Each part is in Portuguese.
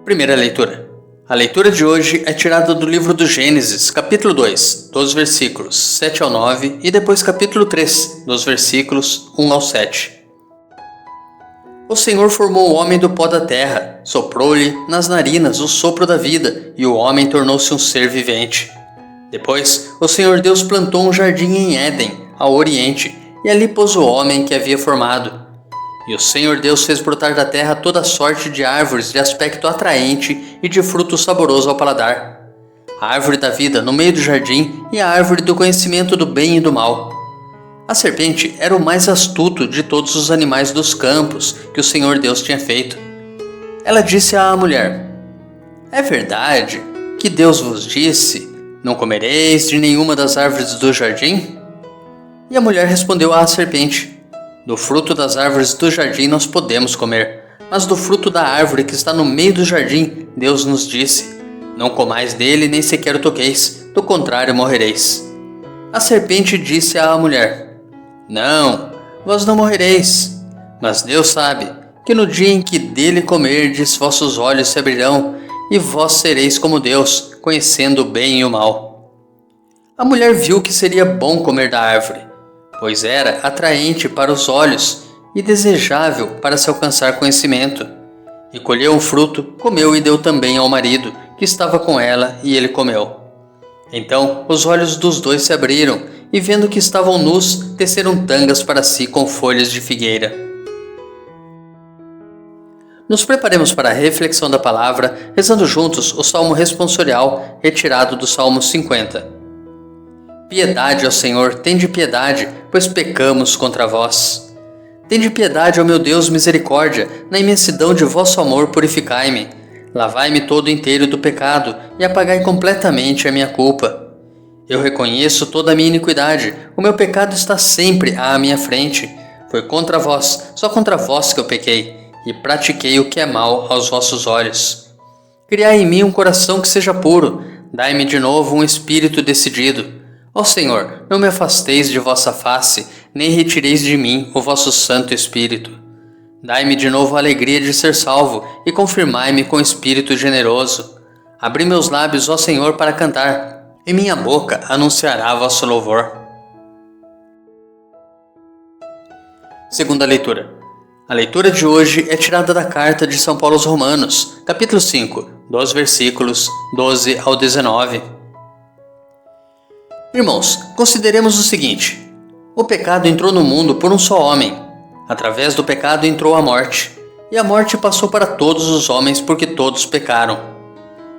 Primeira leitura. A leitura de hoje é tirada do livro do Gênesis, capítulo 2, dos versículos 7 ao 9 e depois capítulo 3, dos versículos 1 ao 7. O Senhor formou o homem do pó da terra, soprou-lhe nas narinas o sopro da vida, e o homem tornou-se um ser vivente. Depois, o Senhor Deus plantou um jardim em Éden, ao oriente, e ali pôs o homem que havia formado. E o Senhor Deus fez brotar da terra toda sorte de árvores de aspecto atraente e de fruto saboroso ao paladar. A árvore da vida no meio do jardim e a árvore do conhecimento do bem e do mal. A serpente era o mais astuto de todos os animais dos campos que o Senhor Deus tinha feito. Ela disse à mulher: "É verdade que Deus vos disse: não comereis de nenhuma das árvores do jardim?" E a mulher respondeu à serpente: "Do fruto das árvores do jardim nós podemos comer, mas do fruto da árvore que está no meio do jardim, Deus nos disse: não comais dele nem sequer o toqueis, do contrário morrereis." A serpente disse à mulher: "Não, vós não morrereis, mas Deus sabe que no dia em que dele comerdes, vossos olhos se abrirão, e vós sereis como Deus, conhecendo o bem e o mal." A mulher viu que seria bom comer da árvore, pois era atraente para os olhos e desejável para se alcançar conhecimento. E colheu um fruto, comeu e deu também ao marido, que estava com ela, e ele comeu. Então os olhos dos dois se abriram, e vendo que estavam nus, teceram tangas para si com folhas de figueira. Nos preparemos para a reflexão da palavra, rezando juntos o Salmo responsorial, retirado do Salmo 50. Piedade, ó Senhor, tende piedade, pois pecamos contra vós. Tende piedade, ó meu Deus, misericórdia, na imensidão de vosso amor purificai-me. Lavai-me todo inteiro do pecado e apagai completamente a minha culpa. Eu reconheço toda a minha iniquidade, o meu pecado está sempre à minha frente. Foi contra vós, só contra vós que eu pequei, e pratiquei o que é mal aos vossos olhos. Criai em mim um coração que seja puro, dai-me de novo um espírito decidido. Ó Senhor, não me afasteis de vossa face, nem retireis de mim o vosso Santo Espírito. Dai-me de novo a alegria de ser salvo, e confirmai-me com espírito generoso. Abri meus lábios, ó Senhor, para cantar, e minha boca anunciará vosso louvor. Segunda leitura. A leitura de hoje é tirada da carta de São Paulo aos Romanos, capítulo 5, dos versículos 12 ao 19. Irmãos, consideremos o seguinte: o pecado entrou no mundo por um só homem. Através do pecado entrou a morte, e a morte passou para todos os homens porque todos pecaram.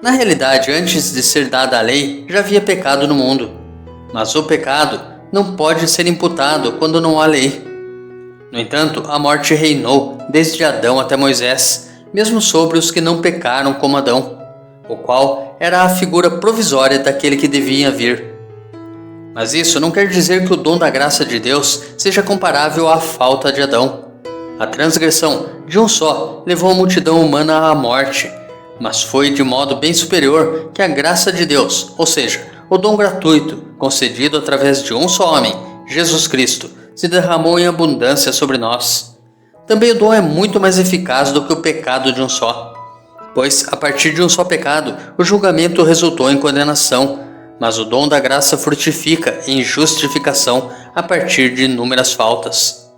Na realidade, antes de ser dada a lei, já havia pecado no mundo. Mas o pecado não pode ser imputado quando não há lei. No entanto, a morte reinou desde Adão até Moisés, mesmo sobre os que não pecaram como Adão, o qual era a figura provisória daquele que devia vir. Mas isso não quer dizer que o dom da graça de Deus seja comparável à falta de Adão. A transgressão de um só levou a multidão humana à morte, mas foi de modo bem superior que a graça de Deus, ou seja, o dom gratuito concedido através de um só homem, Jesus Cristo, se derramou em abundância sobre nós. Também o dom é muito mais eficaz do que o pecado de um só, pois a partir de um só pecado o julgamento resultou em condenação, mas o dom da graça frutifica em justificação a partir de inúmeras faltas.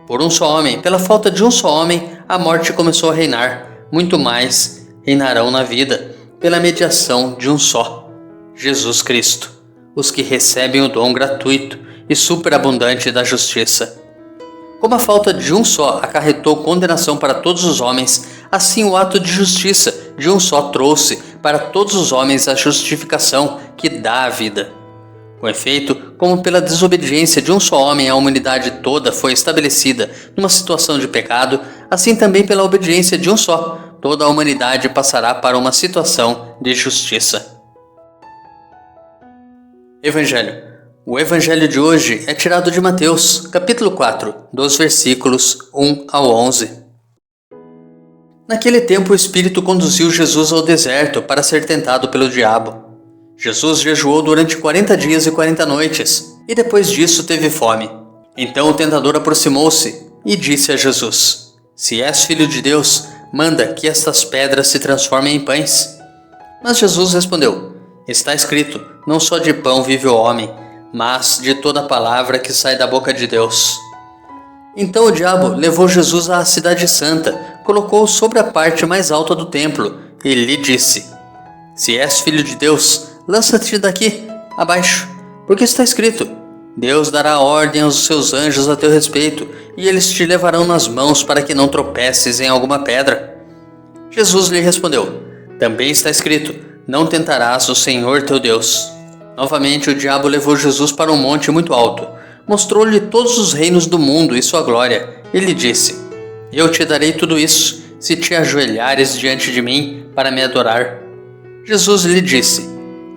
Por um só homem, pela falta de um só homem, a morte começou a reinar, muito mais reinarão na vida, pela mediação de um só, Jesus Cristo, os que recebem o dom gratuito e superabundante da justiça. Como a falta de um só acarretou condenação para todos os homens, assim o ato de justiça de um só trouxe para todos os homens a justificação que dá a vida. Com efeito, como pela desobediência de um só homem a humanidade toda foi estabelecida numa situação de pecado, assim também pela obediência de um só, toda a humanidade passará para uma situação de justiça. Evangelho. O Evangelho de hoje é tirado de Mateus, capítulo 4, dos versículos 1 ao 11. Naquele tempo o Espírito conduziu Jesus ao deserto para ser tentado pelo diabo. Jesus jejuou durante 40 dias e 40 noites, e depois disso teve fome. Então o tentador aproximou-se e disse a Jesus: "Se és filho de Deus, manda que estas pedras se transformem em pães. Mas Jesus respondeu: Está escrito, não só de pão vive o homem, mas de toda palavra que sai da boca de Deus. Então o diabo levou Jesus à cidade santa, colocou-o sobre a parte mais alta do templo e lhe disse: Se és filho de Deus, lança-te daqui, abaixo, porque está escrito: Deus dará ordem aos seus anjos a teu respeito, e eles te levarão nas mãos para que não tropeces em alguma pedra. Jesus lhe respondeu: Também está escrito: Não tentarás o Senhor teu Deus. Novamente o diabo levou Jesus para um monte muito alto, mostrou-lhe todos os reinos do mundo e sua glória, e lhe disse: Eu te darei tudo isso, se te ajoelhares diante de mim para me adorar. Jesus lhe disse: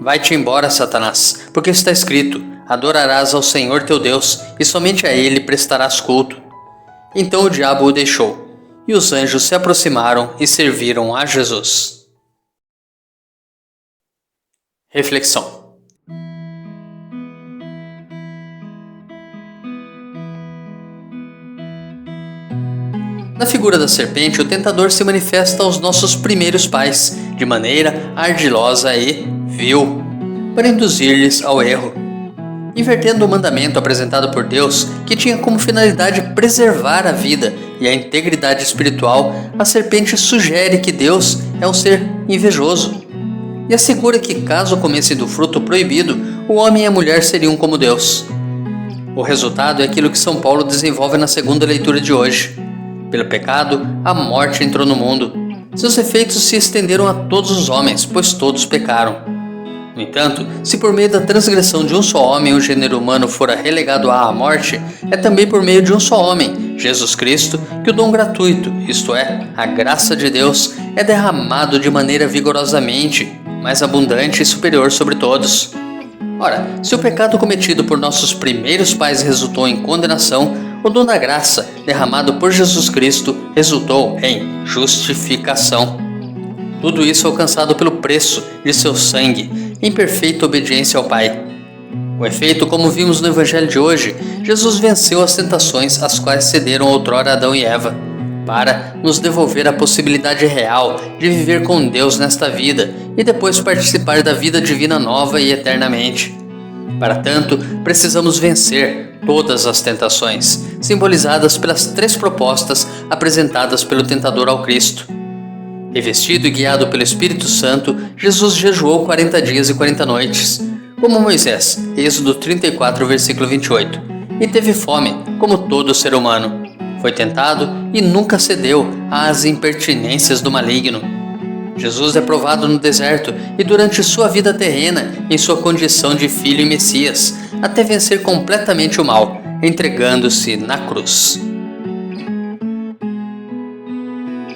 Vai-te embora, Satanás, porque está escrito: Adorarás ao Senhor teu Deus, e somente a Ele prestarás culto. Então o diabo o deixou, e os anjos se aproximaram e serviram a Jesus. Reflexão. Na figura da serpente, o tentador se manifesta aos nossos primeiros pais, de maneira ardilosa e vil, para induzir-lhes ao erro. Invertendo o mandamento apresentado por Deus, que tinha como finalidade preservar a vida e a integridade espiritual, a serpente sugere que Deus é um ser invejoso e assegura que, caso comessem do fruto proibido, o homem e a mulher seriam como Deus. O resultado é aquilo que São Paulo desenvolve na segunda leitura de hoje. Pelo pecado, a morte entrou no mundo. Seus efeitos se estenderam a todos os homens, pois todos pecaram. No entanto, se por meio da transgressão de um só homem o gênero humano fora relegado à morte, é também por meio de um só homem, Jesus Cristo, que o dom gratuito, isto é, a graça de Deus, é derramado de maneira vigorosamente, mais abundante e superior sobre todos. Ora, se o pecado cometido por nossos primeiros pais resultou em condenação, o dom da graça, derramado por Jesus Cristo, resultou em justificação. Tudo isso alcançado pelo preço de seu sangue, em perfeita obediência ao Pai. Com efeito, como vimos no Evangelho de hoje, Jesus venceu as tentações às quais cederam outrora Adão e Eva, para nos devolver a possibilidade real de viver com Deus nesta vida e depois participar da vida divina nova e eternamente. Para tanto, precisamos vencer todas as tentações, simbolizadas pelas 3 propostas apresentadas pelo tentador ao Cristo. Revestido e guiado pelo Espírito Santo, Jesus jejuou 40 dias e 40 noites, como Moisés, Êxodo 34, versículo 28, e teve fome, como todo ser humano. Foi tentado e nunca cedeu às impertinências do maligno. Jesus é provado no deserto e durante sua vida terrena, em sua condição de filho e Messias, até vencer completamente o mal, entregando-se na cruz.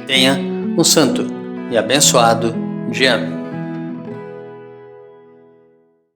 Tenha um santo e abençoado dia.